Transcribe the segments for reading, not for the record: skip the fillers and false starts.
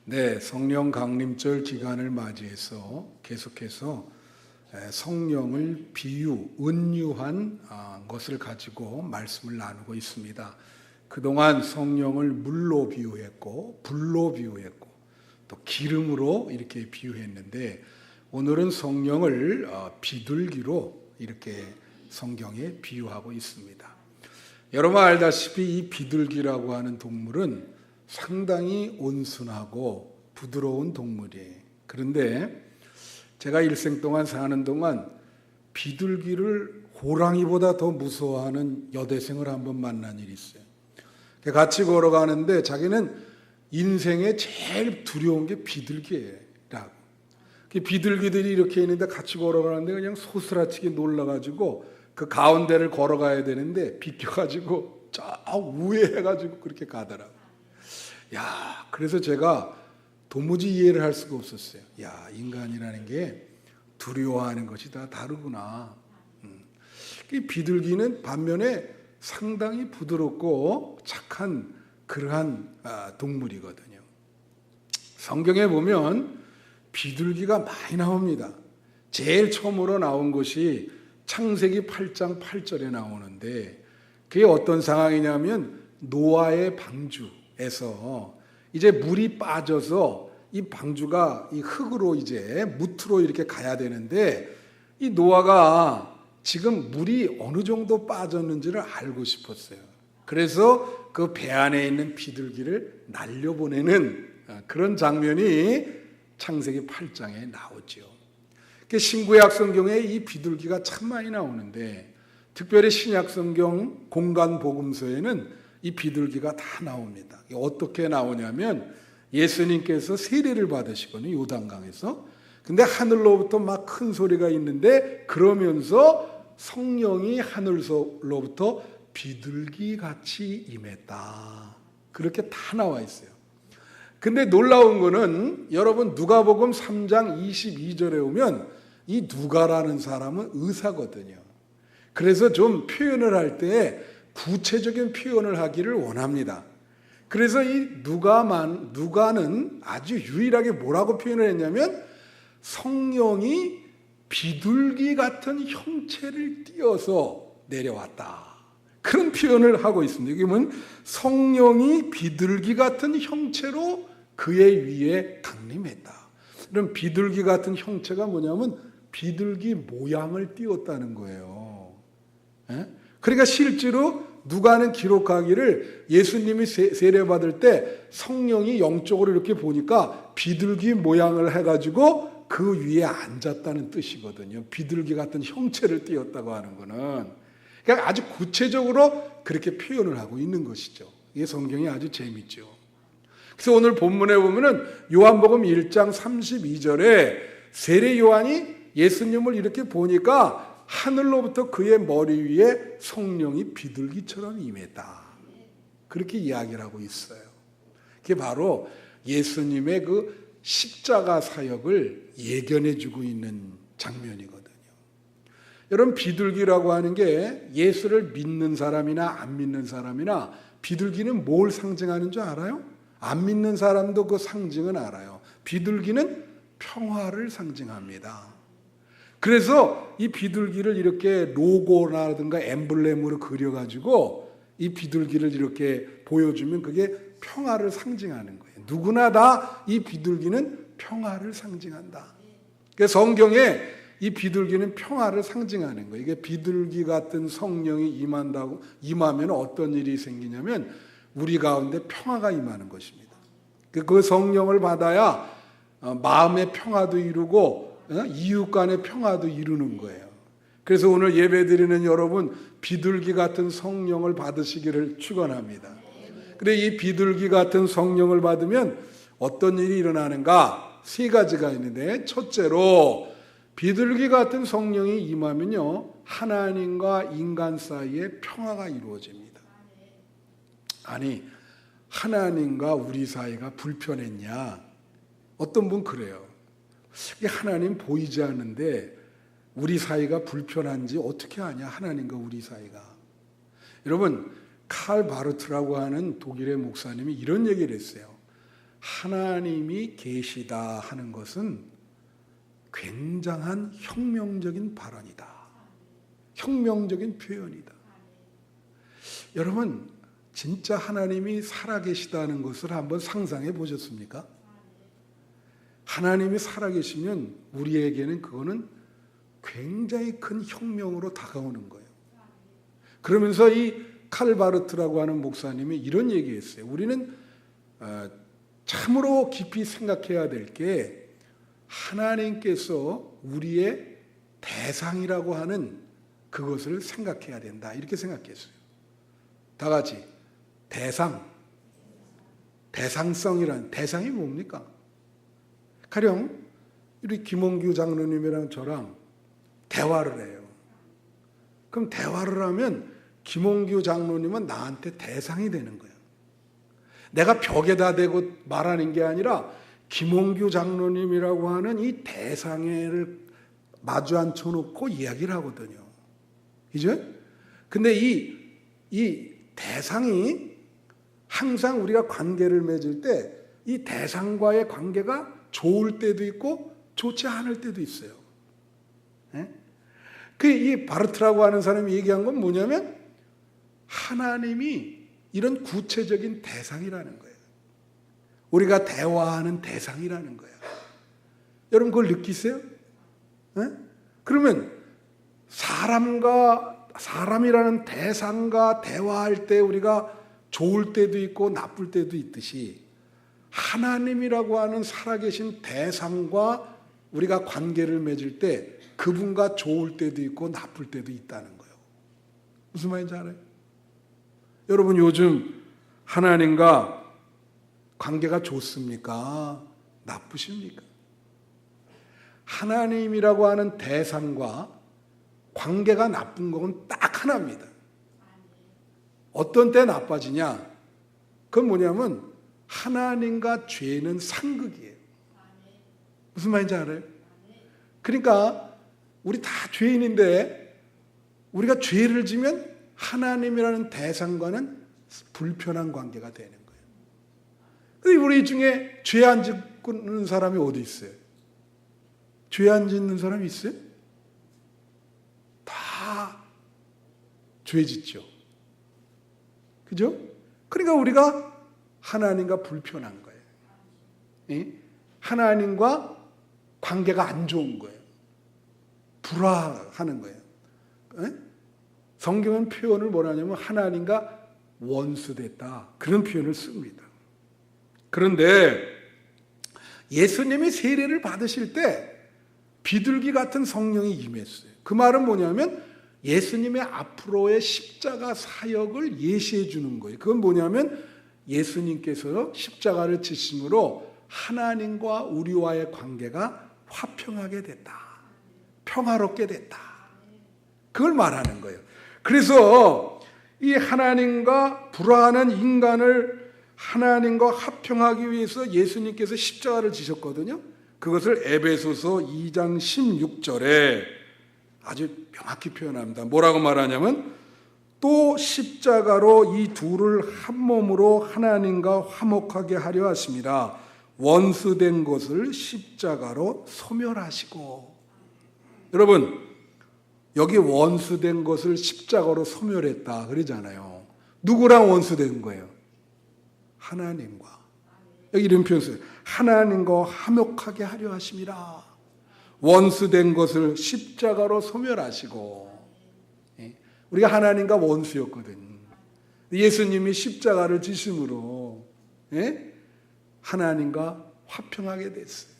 네, 성령 강림절 기간을 맞이해서 계속해서 성령을 은유한 것을 가지고 말씀을 나누고 있습니다. 그동안 성령을 물로 비유했고 불로 비유했고 또 기름으로 이렇게 비유했는데 오늘은 성령을 비둘기로 이렇게 성경에 비유하고 있습니다. 여러분 알다시피 이 비둘기라고 하는 동물은 상당히 온순하고 부드러운 동물이에요. 그런데 제가 일생 동안 사는 동안 비둘기를 호랑이보다 더 무서워하는 여대생을 한번 만난 일이 있어요. 같이 걸어가는데 자기는 인생에 제일 두려운 게 비둘기라고. 비둘기들이 이렇게 있는데 같이 걸어가는데 그냥 소스라치게 놀라가지고 그 가운데를 걸어가야 되는데 비껴가지고 저 우회 해가지고 그렇게 가더라고요. 야, 그래서 제가 도무지 이해를 할 수가 없었어요. 야, 인간이라는 게 두려워하는 것이 다 다르구나. 이 비둘기는 반면에 상당히 부드럽고 착한 그러한 동물이거든요. 성경에 보면 비둘기가 많이 나옵니다. 제일 처음으로 나온 것이 창세기 8장 8절에 나오는데 그게 어떤 상황이냐면 노아의 방주에서 이제 물이 빠져서 이 방주가 이 흙으로 이제 무트로 이렇게 가야 되는데 이 노아가 지금 물이 어느 정도 빠졌는지를 알고 싶었어요. 그래서 그 배 안에 있는 비둘기를 날려보내는 그런 장면이 창세기 8장에 나오죠. 신구약 성경에 이 비둘기가 참 많이 나오는데 특별히 신약 성경 공간 복음서에는 이 비둘기가 다 나옵니다. 어떻게 나오냐면 예수님께서 세례를 받으시거든요. 요단강에서. 근데 하늘로부터 막 큰 소리가 있는데 그러면서 성령이 하늘로부터 비둘기 같이 임했다. 그렇게 다 나와 있어요. 근데 놀라운 거는 여러분 누가복음 3장 22절에 오면 이 누가라는 사람은 의사거든요. 그래서 좀 표현을 할 때 구체적인 표현을 하기를 원합니다. 그래서 이 누가는 아주 유일하게 뭐라고 표현을 했냐면 성령이 비둘기 같은 형체를 띄어서 내려왔다. 그런 표현을 하고 있습니다. 이게 뭐냐면 성령이 비둘기 같은 형체로 그의 위에 강림했다. 그럼 비둘기 같은 형체가 뭐냐면 비둘기 모양을 띄웠다는 거예요. 그러니까 실제로 누가는 기록하기를 예수님이 세례받을 때 성령이 영적으로 이렇게 보니까 비둘기 모양을 해가지고 그 위에 앉았다는 뜻이거든요. 비둘기 같은 형체를 띄었다고 하는 거는. 그러니까 아주 구체적으로 그렇게 표현을 하고 있는 것이죠. 이게 성경이 아주 재밌죠. 그래서 오늘 본문에 보면은 요한복음 1장 32절에 세례 요한이 예수님을 이렇게 보니까 하늘로부터 그의 머리 위에 성령이 비둘기처럼 임했다. 그렇게 이야기를 하고 있어요. 그게 바로 예수님의 그 십자가 사역을 예견해 주고 있는 장면이거든요. 여러분 비둘기라고 하는 게 예수를 믿는 사람이나 안 믿는 사람이나 비둘기는 뭘 상징하는 줄 알아요? 안 믿는 사람도 그 상징은 알아요. 비둘기는 평화를 상징합니다. 그래서 이 비둘기를 이렇게 로고라든가 엠블렘으로 그려가지고 이 비둘기를 이렇게 보여주면 그게 평화를 상징하는 거예요. 누구나 다 이 비둘기는 평화를 상징한다. 그러니까 성경에 이 비둘기는 평화를 상징하는 거예요. 이게 비둘기 같은 성령이 임하면 어떤 일이 생기냐면 우리 가운데 평화가 임하는 것입니다. 그 성령을 받아야 마음의 평화도 이루고 이웃 간의 평화도 이루는 거예요. 그래서 오늘 예배드리는 여러분 비둘기 같은 성령을 받으시기를 축원합니다. 그래 이 비둘기 같은 성령을 받으면 어떤 일이 일어나는가? 세 가지가 있는데 첫째로 비둘기 같은 성령이 임하면요 하나님과 인간 사이에 평화가 이루어집니다. 아니 하나님과 우리 사이가 불편했냐? 어떤 분 그래요. 하나님 보이지 않는데 우리 사이가 불편한지 어떻게 아냐? 하나님과 우리 사이가. 여러분 칼 바르트라고 하는 독일의 목사님이 이런 얘기를 했어요. 하나님이 계시다 하는 것은 굉장한 혁명적인 발언이다. 혁명적인 표현이다. 여러분, 진짜 하나님이 살아계시다는 것을 한번 상상해 보셨습니까? 하나님이 살아계시면 우리에게는 그거는 굉장히 큰 혁명으로 다가오는 거예요. 그러면서 이 칼바르트라고 하는 목사님이 이런 얘기했어요. 우리는 참으로 깊이 생각해야 될 게 하나님께서 우리의 대상이라고 하는 그것을 생각해야 된다. 이렇게 생각했어요. 다 같이 대상성이란 대상이 뭡니까? 가령 우리 김홍규 장로님이랑 저랑 대화를 해요. 그럼 대화를 하면 김홍규 장로님은 나한테 대상이 되는 거예요. 내가 벽에다 대고 말하는 게 아니라 김홍규 장로님이라고 하는 이 대상을 마주 앉혀놓고 이야기를 하거든요. 그죠? 근데 이 대상이 항상 우리가 관계를 맺을 때 이 대상과의 관계가 좋을 때도 있고 좋지 않을 때도 있어요. 이 바르트라고 하는 사람이 얘기한 건 뭐냐면 하나님이 이런 구체적인 대상이라는 거예요. 우리가 대화하는 대상이라는 거예요. 여러분 그걸 느끼세요? 그러면 사람이라는 대상과 대화할 때 우리가 좋을 때도 있고 나쁠 때도 있듯이 하나님이라고 하는 살아계신 대상과 우리가 관계를 맺을 때 그분과 좋을 때도 있고 나쁠 때도 있다는 거예요. 무슨 말인지 알아요? 여러분 요즘 하나님과 관계가 좋습니까? 나쁘십니까? 하나님이라고 하는 대상과 관계가 나쁜 건 딱 하나입니다. 어떤 때 나빠지냐? 그건 뭐냐면 하나님과 죄는 상극이에요. 무슨 말인지 알아요? 그러니까 우리 다 죄인인데 우리가 죄를 지면 하나님이라는 대상과는 불편한 관계가 되는 거예요. 우리 중에 죄 안 짓는 사람이 어디 있어요? 죄 안 짓는 사람이 있어요? 다 죄 짓죠. 그죠? 그러니까 우리가 하나님과 불편한 거예요. 하나님과 관계가 안 좋은 거예요. 불화하는 거예요. 성경은 표현을 뭐라 하냐면 하나님과 원수됐다. 그런 표현을 씁니다. 그런데 예수님이 세례를 받으실 때 비둘기 같은 성령이 임했어요. 그 말은 뭐냐면 예수님의 앞으로의 십자가 사역을 예시해 주는 거예요. 그건 뭐냐면 예수님께서 십자가를 지심으로 하나님과 우리와의 관계가 화평하게 됐다. 평화롭게 됐다. 그걸 말하는 거예요. 그래서 이 하나님과 불화하는 인간을 하나님과 화평하기 위해서 예수님께서 십자가를 지셨거든요. 그것을 에베소서 2장 16절에 아주 명확히 표현합니다. 뭐라고 말하냐면 또 십자가로 이 둘을 한 몸으로 하나님과 화목하게 하려 하심이라 원수된 것을 십자가로 소멸하시고. 여러분 여기 원수된 것을 십자가로 소멸했다 그러잖아요. 누구랑 원수된 거예요? 하나님과. 여기 이런 표현 써요. 하나님과 화목하게 하려 하심이라. 원수된 것을 십자가로 소멸하시고. 우리가 하나님과 원수였거든. 예수님이 십자가를 지심으로 하나님과 화평하게 됐어요.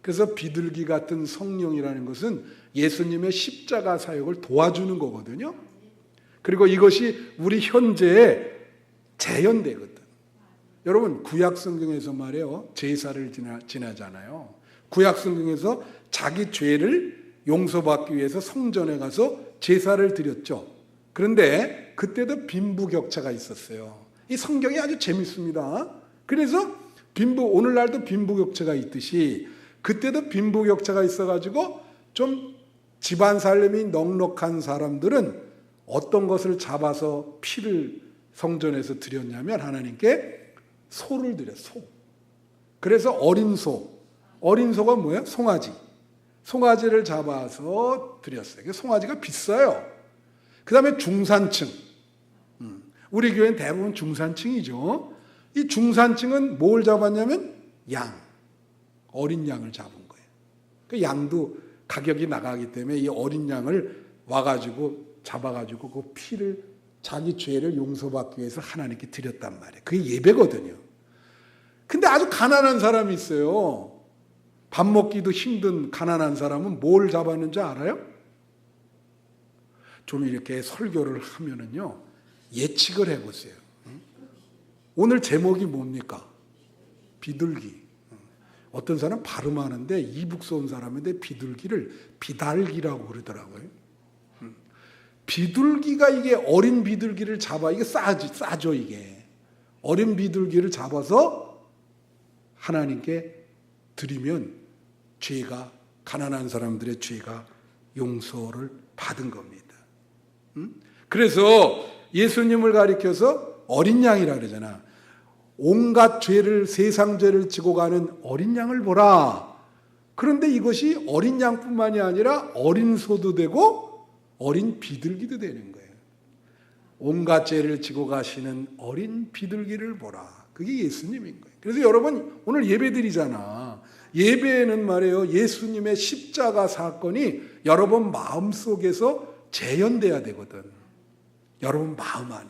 그래서 비둘기 같은 성령이라는 것은 예수님의 십자가 사역을 도와주는 거거든요. 그리고 이것이 우리 현재에 재현되거든. 여러분 구약 성경에서 말이에요. 제사를 지나잖아요. 구약 성경에서 자기 죄를 용서받기 위해서 성전에 가서 제사를 드렸죠. 그런데 그때도 빈부격차가 있었어요. 이 성경이 아주 재밌습니다. 그래서 오늘날도 빈부격차가 있듯이 그때도 빈부격차가 있어가지고 좀 집안 살림이 넉넉한 사람들은 어떤 것을 잡아서 피를 성전에서 드렸냐면 하나님께 소를 드렸어요. 소. 그래서 어린 소가 뭐예요? 송아지. 송아지를 잡아서 드렸어요. 송아지가 비싸요. 그 다음에 중산층. 우리 교회는 대부분 중산층이죠. 이 중산층은 뭘 잡았냐면 어린 양을 잡은 거예요. 그 양도 가격이 나가기 때문에 이 어린 양을 와가지고 잡아가지고 그 피를 자기 죄를 용서받기 위해서 하나님께 드렸단 말이에요. 그게 예배거든요. 근데 아주 가난한 사람이 있어요. 밥 먹기도 힘든 가난한 사람은 뭘 잡았는지 알아요? 좀 이렇게 설교를 하면은요, 예측을 해보세요. 오늘 제목이 뭡니까? 비둘기. 어떤 사람 발음하는데 이북서 온 사람인데 비둘기를 비달기라고 그러더라고요. 비둘기가 이게 어린 비둘기를 잡아, 이게 싸죠, 이게. 어린 비둘기를 잡아서 하나님께 드리면 가난한 사람들의 죄가 용서를 받은 겁니다. 그래서 예수님을 가리켜서 어린 양이라 그러잖아. 온갖 죄를, 세상 죄를 지고 가는 어린 양을 보라. 그런데 이것이 어린 양뿐만이 아니라 어린 소도 되고 어린 비둘기도 되는 거예요. 온갖 죄를 지고 가시는 어린 비둘기를 보라. 그게 예수님인 거예요. 그래서 여러분 오늘 예배 드리잖아. 예배에는 말이에요, 예수님의 십자가 사건이 여러분 마음속에서 재현돼야 되거든. 여러분 마음 안에.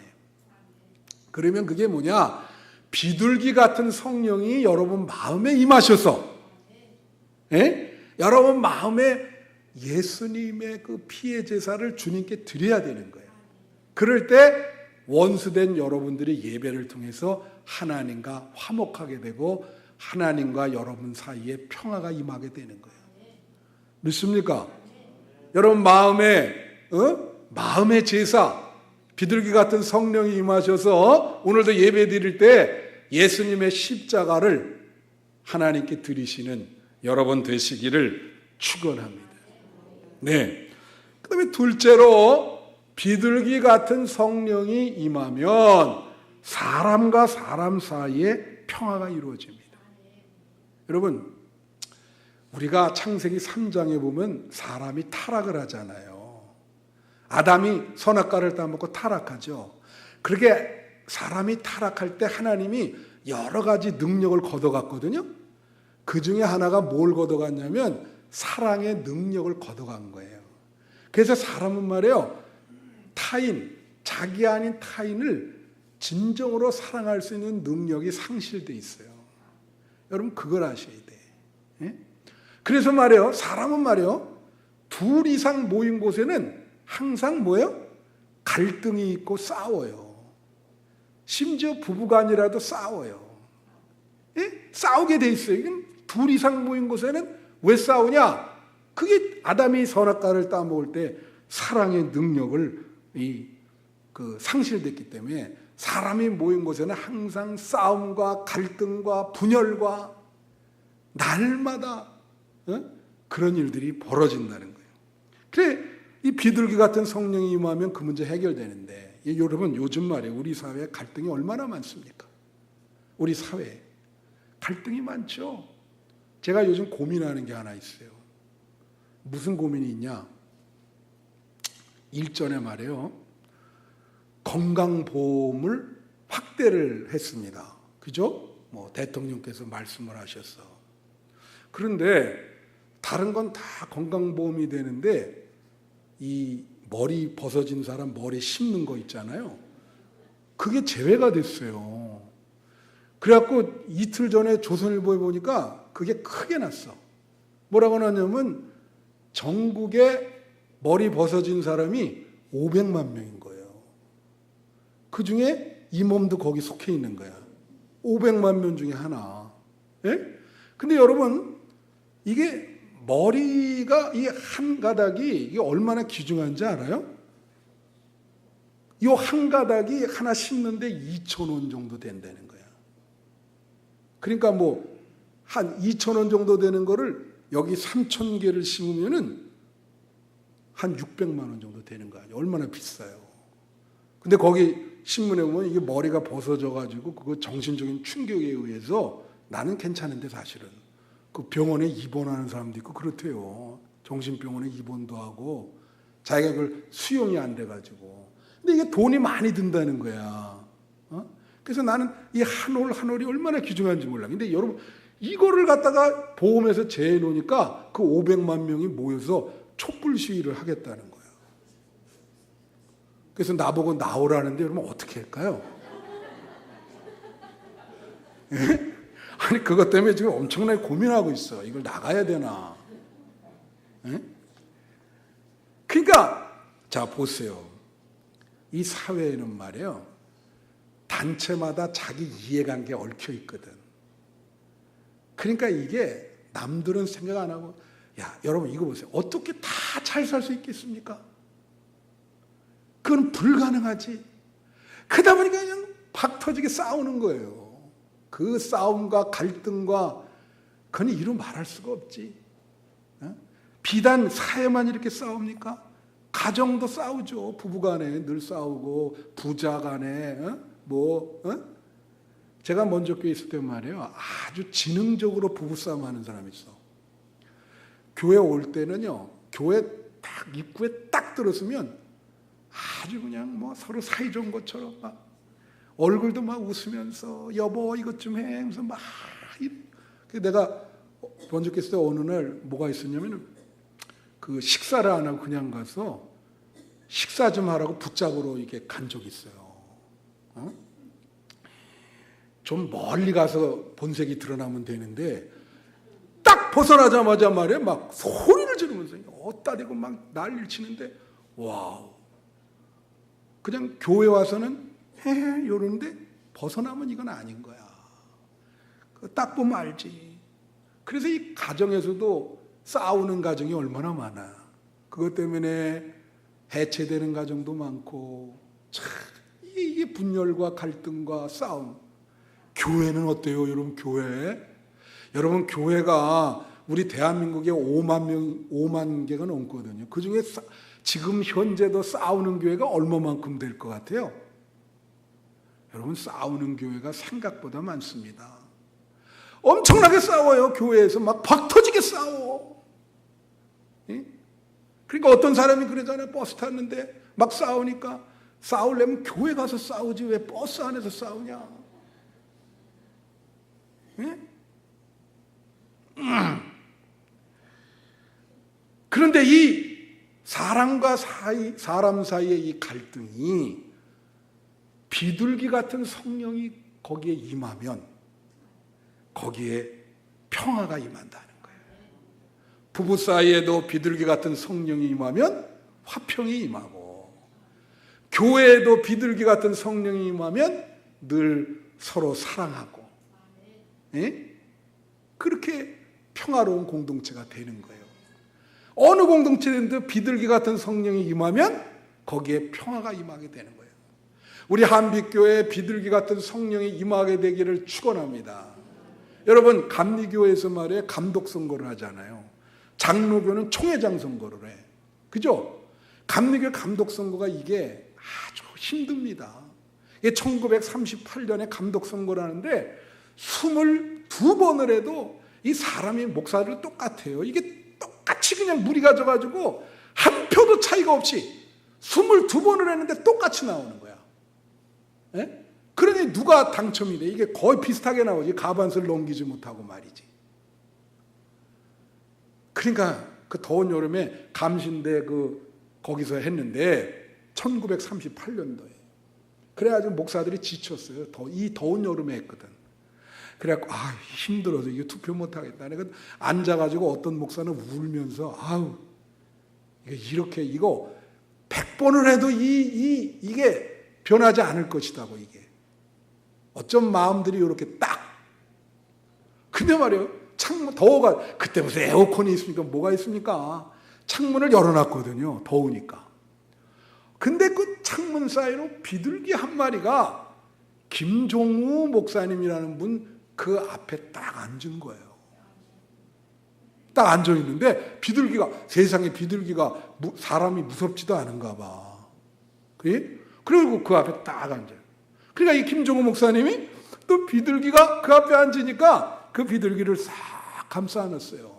그러면 그게 뭐냐? 비둘기 같은 성령이 여러분 마음에 임하셔서, 여러분 마음에 예수님의 그 피의 제사를 주님께 드려야 되는 거예요. 그럴 때 원수된 여러분들이 예배를 통해서 하나님과 화목하게 되고 하나님과 여러분 사이에 평화가 임하게 되는 거예요. 믿습니까? 여러분 마음의 제사, 비둘기 같은 성령이 임하셔서 오늘도 예배 드릴 때 예수님의 십자가를 하나님께 드리시는 여러분 되시기를 축원합니다. 네. 그다음에 둘째로 비둘기 같은 성령이 임하면 사람과 사람 사이에 평화가 이루어집니다. 여러분, 우리가 창세기 3장에 보면 사람이 타락을 하잖아요. 아담이 선악과를 따먹고 타락하죠. 그렇게 사람이 타락할 때 하나님이 여러 가지 능력을 걷어갔거든요. 그 중에 하나가 뭘 걷어갔냐면 사랑의 능력을 걷어간 거예요. 그래서 사람은 말이에요, 자기 아닌 타인을 진정으로 사랑할 수 있는 능력이 상실돼 있어요. 여러분 그걸 아셔야 돼. 그래서 말이에요, 사람은 말이에요, 둘 이상 모인 곳에는 항상 뭐예요? 갈등이 있고 싸워요. 심지어 부부간이라도 싸워요. 싸우게 돼 있어요. 둘 이상 모인 곳에는 왜 싸우냐? 그게 아담이 선악과를 따먹을 때 사랑의 능력을 상실됐기 때문에 사람이 모인 곳에는 항상 싸움과 갈등과 분열과 날마다 그런 일들이 벌어진다는 거예요. 그래 이 비둘기 같은 성령이 임하면 그 문제 해결되는데, 여러분 요즘 말이에요, 우리 사회에 갈등이 얼마나 많습니까? 우리 사회에 갈등이 많죠. 제가 요즘 고민하는 게 하나 있어요. 무슨 고민이 있냐? 일전에 말이에요, 건강보험을 확대를 했습니다. 그죠? 대통령께서 말씀을 하셔서. 그런데 다른 건 다 건강보험이 되는데 이 머리 벗어진 사람 머리 심는 거 있잖아요. 그게 제외가 됐어요. 그래갖고 이틀 전에 조선일보에 보니까 그게 크게 났어. 뭐라고 나냐면 전국에 머리 벗어진 사람이 500만 명인 거예요. 그 중에 이 몸도 거기 속해 있는 거야. 500만 명 중에 하나. 근데 여러분, 이게 머리가 이 한 가닥이 이게 얼마나 귀중한지 알아요? 이 한 가닥이 하나 심는데 2,000원 정도 된다는 거야. 그러니까 한 2,000원 정도 되는 거를 여기 3,000개를 심으면은 한 600만 원 정도 되는 거 아니에요. 얼마나 비싸요. 근데 거기 신문에 보면 이게 머리가 벗어져 가지고 그거 정신적인 충격에 의해서 나는 괜찮은데 사실은 그 병원에 입원하는 사람도 있고 그렇대요. 정신병원에 입원도 하고 자기가 그걸 수용이 안 돼가지고. 근데 이게 돈이 많이 든다는 거야. 그래서 나는 이 한 올 한 올이 얼마나 귀중한지 몰라. 근데 여러분 이거를 갖다가 보험에서 제해 놓으니까 그 500만 명이 모여서 촛불 시위를 하겠다는 거야. 그래서 나보고 나오라는데 여러분 어떻게 할까요? 예? 아니 그것 때문에 지금 엄청나게 고민하고 있어. 이걸 나가야 되나? 예? 그러니까 자 보세요. 이 사회에는 말이에요. 단체마다 자기 이해관계에 얽혀 있거든. 그러니까 이게 남들은 생각 안 하고 야 여러분 이거 보세요. 어떻게 다 잘 살 수 있겠습니까? 그건 불가능하지. 그러다 보니까 그냥 박 터지게 싸우는 거예요. 그 싸움과 갈등과 그건 이루 말할 수가 없지. 비단 사회만 이렇게 싸웁니까? 가정도 싸우죠. 부부간에 늘 싸우고 부자간에 제가 먼저 교회 있을 때 말이에요. 아주 지능적으로 부부싸움 하는 사람이 있어. 교회 올 때는요. 교회 딱 입구에 딱 들었으면 아주 그냥 뭐 서로 사이 좋은 것처럼 막 얼굴도 막 웃으면서 여보 이것 좀 해 하면서 막 내가 먼저 있을 때 어느 날 뭐가 있었냐면 그 식사를 안 하고 그냥 가서 식사 좀 하라고 붙잡으러 이렇게 간 적이 있어요. 좀 멀리 가서 본색이 드러나면 되는데 딱 벗어나자마자 말이에요. 막 소리를 지르면서 어따 대고 막 난리를 치는데 와우. 그냥 교회 와서는 헤헤 이러는데 벗어나면 이건 아닌 거야. 딱 보면 알지. 그래서 이 가정에서도 싸우는 가정이 얼마나 많아. 그것 때문에 해체되는 가정도 많고 참 이게 분열과 갈등과 싸움. 교회는 어때요? 여러분 교회? 여러분 교회가 우리 대한민국에 5만 개가 넘거든요. 그중에 지금 현재도 싸우는 교회가 얼마만큼 될 것 같아요? 여러분 싸우는 교회가 생각보다 많습니다. 엄청나게 싸워요. 교회에서 막 박터지게 싸워. 예? 그러니까 어떤 사람이 그러잖아요. 버스 탔는데 막 싸우니까 싸우려면 교회 가서 싸우지 왜 버스 안에서 싸우냐. 예? 그런데 이 사람 사이의 이 갈등이 비둘기 같은 성령이 거기에 임하면 거기에 평화가 임한다는 거예요. 부부 사이에도 비둘기 같은 성령이 임하면 화평이 임하고 교회에도 비둘기 같은 성령이 임하면 늘 서로 사랑하고 예? 그렇게 평화로운 공동체가 되는 거예요. 어느 공동체든지 비둘기 같은 성령이 임하면 거기에 평화가 임하게 되는 거예요. 우리 한빛교회에 비둘기 같은 성령이 임하게 되기를 축원합니다. 여러분 감리교회에서 말이에요. 감독 선거를 하잖아요. 장로교는 총회장 선거를 해. 그죠? 감리교회 감독 선거가 이게 아주 힘듭니다. 이게 1938년에 감독 선거를 하는데 22번을 해도 이 사람이 목사들 똑같아요. 이게 똑같이 그냥 무리가 져가지고 한 표도 차이가 없이 22번을 했는데 똑같이 나오는 거야. 예? 그러니 누가 당첨이 돼? 이게 거의 비슷하게 나오지. 가반수를 넘기지 못하고 말이지. 그러니까 그 더운 여름에 감신대 거기서 했는데 1938년도에. 그래가지고 목사들이 지쳤어요. 이 더운 여름에 했거든. 그래갖고 힘들어서 이게 투표 못하겠다. 내가 앉아가지고 어떤 목사는 울면서 이거 100번을 해도 이게 변하지 않을 것이다고 이게. 어쩜 마음들이 이렇게 딱. 근데 말이에요. 창문 더워가 그때 무슨 에어컨이 있습니까? 뭐가 있습니까? 창문을 열어놨거든요. 더우니까. 근데 그 창문 사이로 비둘기 한 마리가 김종우 목사님이라는 분 그 앞에 딱 앉은 거예요. 딱 앉아 있는데 세상에 비둘기가 사람이 무섭지도 않은가 봐. 그리고 그 앞에 딱 앉아요. 그러니까 이 김종우 목사님이 또 비둘기가 그 앞에 앉으니까 그 비둘기를 싹 감싸 안았어요.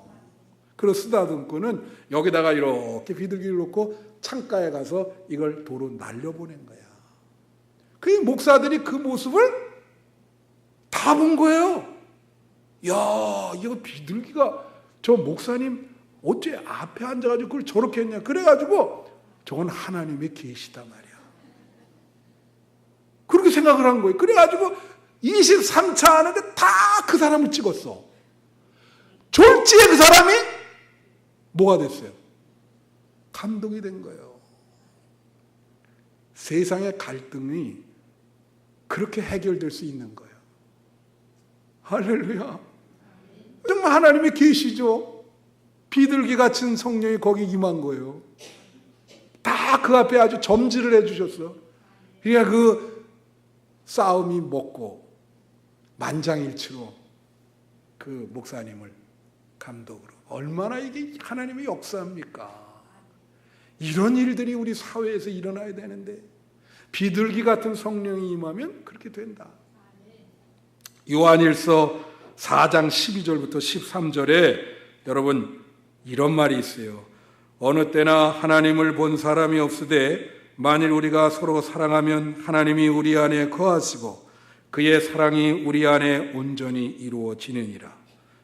그리고 쓰다듬고는 여기다가 이렇게 비둘기를 놓고 창가에 가서 이걸 도로 날려보낸 거야. 그 목사들이 그 모습을 다 본 거예요. 야, 이거 비둘기가 저 목사님 어째 앞에 앉아가지고 그걸 저렇게 했냐. 그래가지고 저건 하나님의 계시다 말이야. 그렇게 생각을 한 거예요. 그래가지고 23차 하는데 다 그 사람을 찍었어. 졸지에 그 사람이 뭐가 됐어요? 감동이 된 거예요. 세상의 갈등이 그렇게 해결될 수 있는 거예요. 할렐루야. 정말 하나님의 계시죠. 비둘기 같은 성령이 거기 임한 거예요. 다 그 앞에 아주 점지를 해주셨어. 그러니까 그 싸움이 먹고 만장일치로 그 목사님을 감독으로. 얼마나 이게 하나님의 역사입니까? 이런 일들이 우리 사회에서 일어나야 되는데 비둘기 같은 성령이 임하면 그렇게 된다. 요한일서 4장 12절부터 13절에 여러분 이런 말이 있어요. 어느 때나 하나님을 본 사람이 없으되 만일 우리가 서로 사랑하면 하나님이 우리 안에 거하시고 그의 사랑이 우리 안에 온전히 이루어지느니라.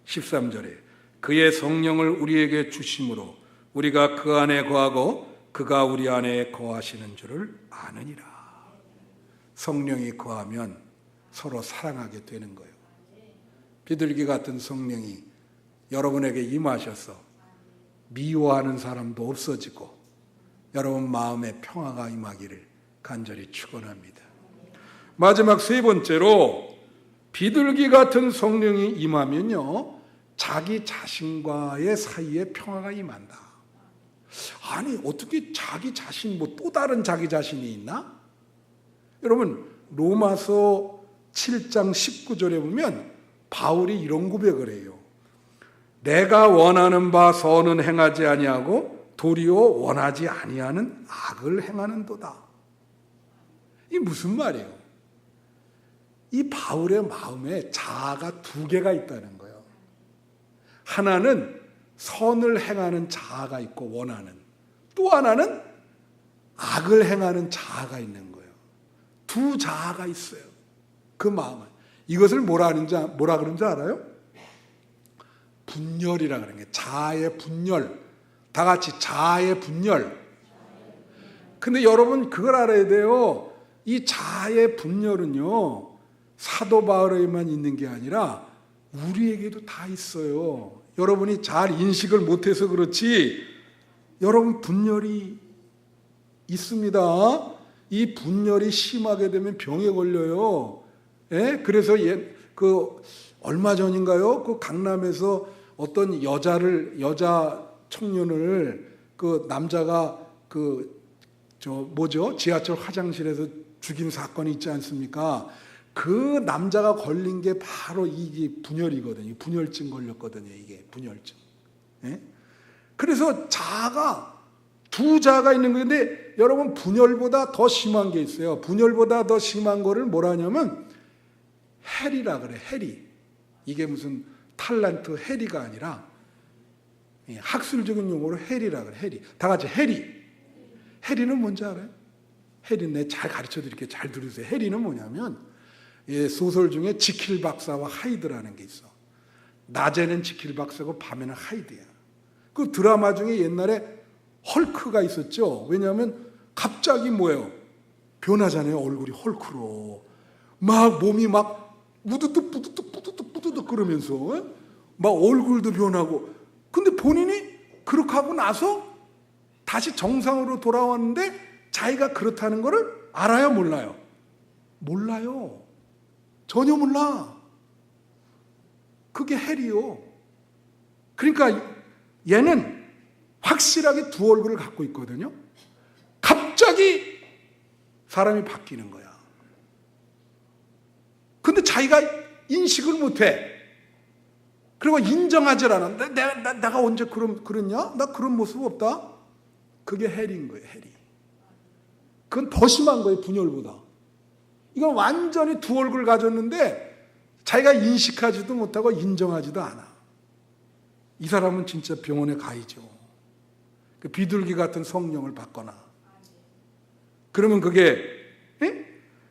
13절에 그의 성령을 우리에게 주심으로 우리가 그 안에 거하고 그가 우리 안에 거하시는 줄을 아느니라. 성령이 거하면 서로 사랑하게 되는 거예요. 비둘기 같은 성령이 여러분에게 임하셔서 미워하는 사람도 없어지고 여러분 마음에 평화가 임하기를 간절히 축원합니다. 마지막 세 번째로 비둘기 같은 성령이 임하면요 자기 자신과의 사이에 평화가 임한다. 아니 어떻게 자기 자신 뭐 또 다른 자기 자신이 있나? 여러분 로마서 7장 19절에 보면 바울이 이런 고백을 해요. 내가 원하는 바 선은 행하지 아니하고 도리어 원하지 아니하는 악을 행하는도다. 이게 무슨 말이에요? 이 바울의 마음에 자아가 두 개가 있다는 거예요. 하나는 선을 행하는 자아가 있고 원하는, 또 하나는 악을 행하는 자아가 있는 거예요. 두 자아가 있어요. 그 마음은. 이것을 뭐라 그러는지 알아요? 분열이라 그러는 게 자아의 분열. 다 같이 자아의 분열. 근데 여러분 그걸 알아야 돼요. 이 자아의 분열은요 사도 바울에게만 있는 게 아니라 우리에게도 다 있어요. 여러분이 잘 인식을 못해서 그렇지 여러분 분열이 있습니다. 이 분열이 심하게 되면 병에 걸려요. 예? 그래서 얼마 전인가요? 그 강남에서 어떤 여자 청년을 그 남자가 지하철 화장실에서 죽인 사건이 있지 않습니까? 그 남자가 걸린 게 바로 이게 분열이거든요. 분열증 걸렸거든요. 이게 분열증. 예? 그래서 자아가 두 자아가 있는 건데 여러분 분열보다 더 심한 게 있어요. 분열보다 더 심한 거를 뭐라 하냐면 해리라 그래. 해리. 이게 무슨 탤런트 해리가 아니라 학술적인 용어로 해리라 그래. 해리. 다 같이 해리. 해리는 뭔지 알아요? 해리 내가 잘 가르쳐 드릴게요. 잘 들으세요. 해리는 뭐냐면 소설 중에 지킬 박사와 하이드라는 게 있어. 낮에는 지킬 박사고 밤에는 하이드야. 그 드라마 중에 옛날에 헐크가 있었죠. 왜냐하면 갑자기 뭐예요? 변하잖아요. 얼굴이 헐크로. 막 몸이 막 우두둑 그러면서 막 얼굴도 변하고. 근데 본인이 그렇게 하고 나서 다시 정상으로 돌아왔는데 자기가 그렇다는 거를 알아요? 몰라요? 몰라요. 전혀 몰라. 그게 해리요. 그러니까 얘는 확실하게 두 얼굴을 갖고 있거든요. 갑자기 사람이 바뀌는 거야. 근데 자기가 인식을 못해. 그리고 인정하지 않아. 내가 언제 그랬냐? 나 그런 모습 없다. 그게 해리인 거예요. 해리. 그건 더 심한 거예요. 분열보다. 이건 완전히 두 얼굴 가졌는데 자기가 인식하지도 못하고 인정하지도 않아. 이 사람은 진짜 병원에 가야죠. 그 비둘기 같은 성령을 받거나. 그러면 그게,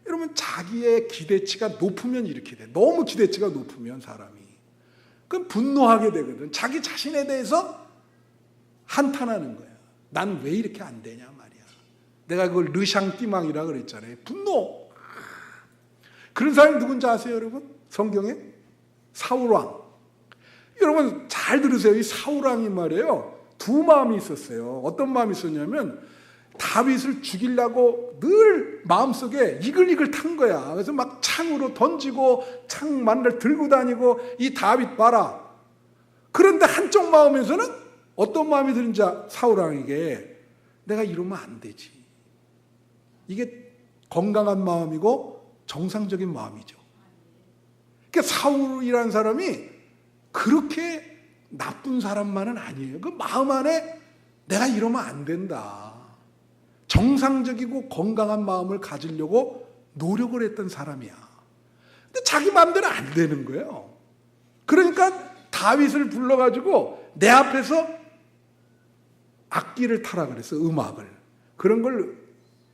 여러분, 자기의 기대치가 높으면 이렇게 돼. 너무 기대치가 높으면 사람이. 그럼 분노하게 되거든. 자기 자신에 대해서 한탄하는 거야. 난 왜 이렇게 안 되냐 말이야. 내가 그걸 르샹띠망이라 그랬잖아요. 분노. 그런 사람이 누군지 아세요, 여러분? 성경에? 사울왕. 여러분 잘 들으세요. 이 사울왕이 말이에요. 두 마음이 있었어요. 어떤 마음이 있었냐면 다윗을 죽이려고 늘 마음속에 이글이글 탄 거야. 그래서 막 창으로 던지고 창만을 들고 다니고 이 다윗 봐라. 그런데 한쪽 마음에서는 어떤 마음이 드는지 사울왕에게 내가 이러면 안 되지. 이게 건강한 마음이고 정상적인 마음이죠. 그러니까 사울이라는 사람이 그렇게 나쁜 사람만은 아니에요. 그 마음 안에 내가 이러면 안 된다. 정상적이고 건강한 마음을 가지려고 노력을 했던 사람이야. 근데 자기 마음대로 안 되는 거예요. 그러니까 다윗을 불러가지고 내 앞에서 악기를 타라 그랬어. 음악을. 그런 걸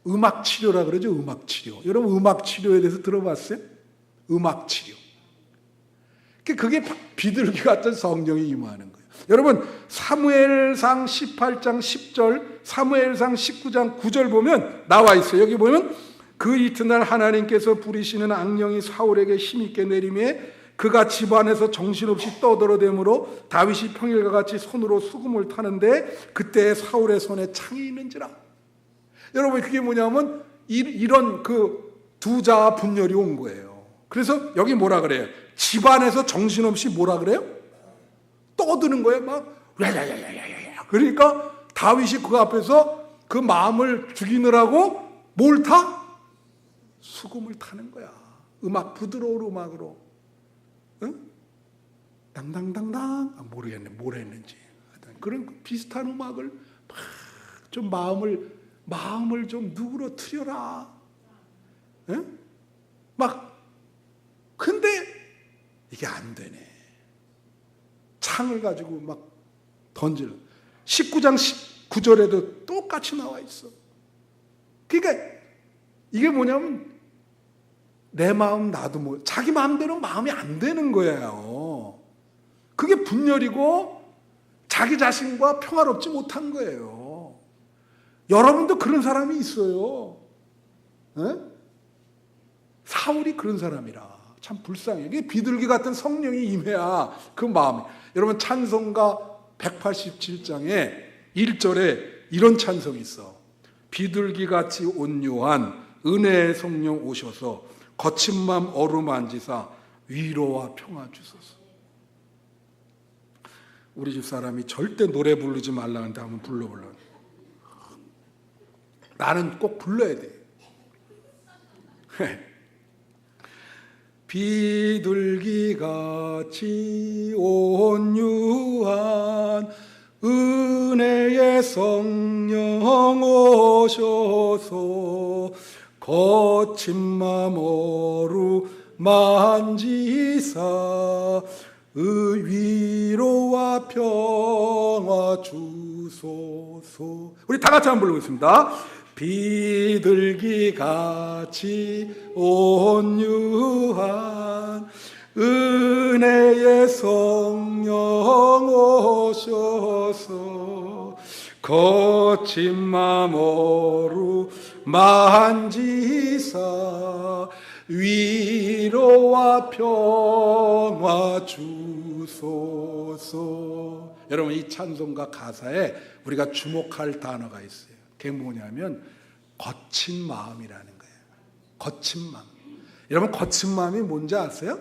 음악 치료라 그러죠. 음악 치료. 여러분 음악 치료에 대해서 들어봤어요? 음악 치료. 그게 비둘기 같은 성령이 임하는 거예요. 여러분 사무엘상 18장 10절, 사무엘상 19장 9절 보면 나와 있어요. 여기 보면 그 이튿날 하나님께서 부리시는 악령이 사울에게 힘있게 내림에 그가 집안에서 정신없이 떠들어대므로 다윗이 평일과 같이 손으로 수금을 타는데 그때 사울의 손에 창이 있는지라. 여러분 그게 뭐냐면 이런 그 두 자아 분열이 온 거예요. 그래서 여기 뭐라 그래요? 집안에서 정신없이 뭐라 그래요? 떠드는 거예요. 막 야야야야야야. 그러니까 다윗이 그 앞에서 그 마음을 죽이느라고 뭘 타? 수금을 타는 거야. 음악 부드러운 음악으로. 응? 당당당당. 모르겠네. 뭘 했는지. 그런 비슷한 음악을 막 좀 마음을 좀 누그러뜨려라. 응? 막 근데 이게 안 되네. 창을 가지고 막 던지는 19장 19절에도 똑같이 나와 있어. 그러니까 이게 뭐냐면 내 마음 나도 뭐 자기 마음대로 마음이 안 되는 거예요. 그게 분열이고 자기 자신과 평화롭지 못한 거예요. 여러분도 그런 사람이 있어요. 에? 사울이 그런 사람이라 참 불쌍해. 이게 비둘기 같은 성령이 임해야 그 마음이. 여러분 찬송가 187장에 1절에 이런 찬송이 있어. 비둘기같이 온유한 은혜의 성령 오셔서 거친 마음 어루만지사 위로와 평화 주소서. 우리 집 사람이 절대 노래 부르지 말라는데 한번 불러볼라. 나는 꼭 불러야 돼. 비둘기같이 온유한 은혜의 성령 오셔서 거친 맘 어루만지사 위로와 평화 주소서. 우리 다 같이 한번 불러보겠습니다. 비둘기같이 온유한 은혜의 성령 오셔서 거친 맘 어루만지사 위로와 평화 주소서. 여러분 이 찬송가 가사에 우리가 주목할 단어가 있어요. 그게 뭐냐면 거친 마음이라는 거예요. 거친 마음. 여러분 거친 마음이 뭔지 아세요?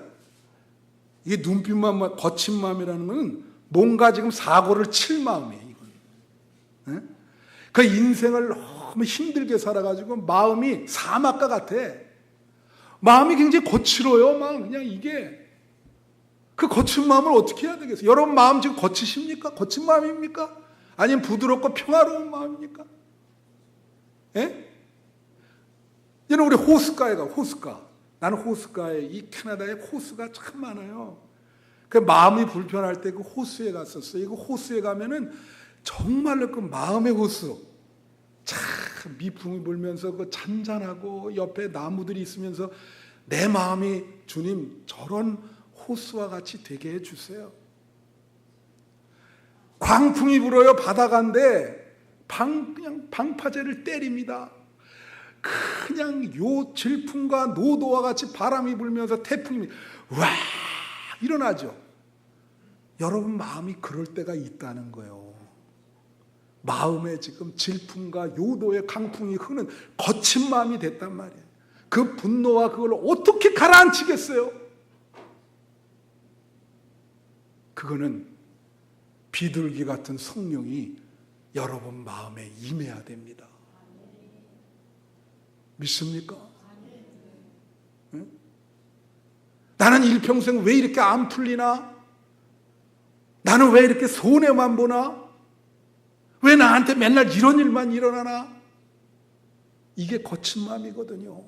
이게 눈빛만 거친 마음이라는 건 뭔가 지금 사고를 칠 마음이에요. 이건. 그 인생을 너무 힘들게 살아가지고 마음이 사막과 같아. 마음이 굉장히 거칠어요. 막 그냥 이게 그 거친 마음을 어떻게 해야 되겠어요? 여러분 마음 지금 거치십니까? 거친 마음입니까? 아니면 부드럽고 평화로운 마음입니까? 예? 얘는 우리 호숫가에 가, 호숫가. 나는 호수가에, 이 캐나다에 호수가 참 많아요. 그 마음이 불편할 때 그 호수에 갔었어요. 그 호수에 가면은 정말로 그 마음의 호수, 참 미풍이 불면서 그 잔잔하고 옆에 나무들이 있으면서 내 마음이 주님 저런 호수와 같이 되게 해주세요. 광풍이 불어요. 바다가인데 그냥 방파제를 때립니다. 그냥 요 질풍과 노도와 같이 바람이 불면서 태풍이 와 일어나죠. 여러분 마음이 그럴 때가 있다는 거예요. 마음에 지금 질풍과 요도의 강풍이 흐는 거친 마음이 됐단 말이에요. 그 분노와 그걸 어떻게 가라앉히겠어요? 그거는 비둘기 같은 성령이 여러분 마음에 임해야 됩니다. 믿습니까? 응? 나는 일평생 왜 이렇게 안 풀리나? 나는 왜 이렇게 손해만 보나? 왜 나한테 맨날 이런 일만 일어나나? 이게 거친 마음이거든요.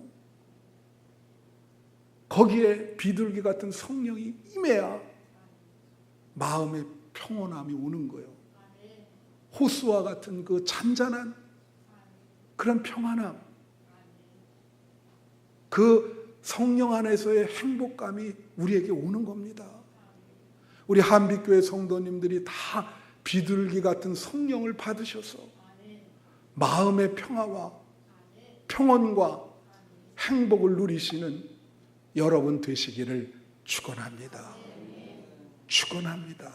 거기에 비둘기 같은 성령이 임해야 마음의 평온함이 오는 거예요. 호수와 같은 그 잔잔한 그런 평안함, 그 성령 안에서의 행복감이 우리에게 오는 겁니다. 우리 한빛교회 성도님들이 다 비둘기 같은 성령을 받으셔서 마음의 평화와 평온과 행복을 누리시는 여러분 되시기를 축원합니다. 축원합니다.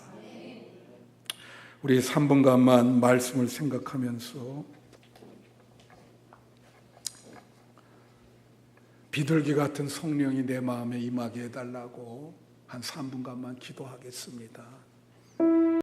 우리 3분간만 말씀을 생각하면서 비둘기 같은 성령이 내 마음에 임하게 해달라고 한 3분간만 기도하겠습니다.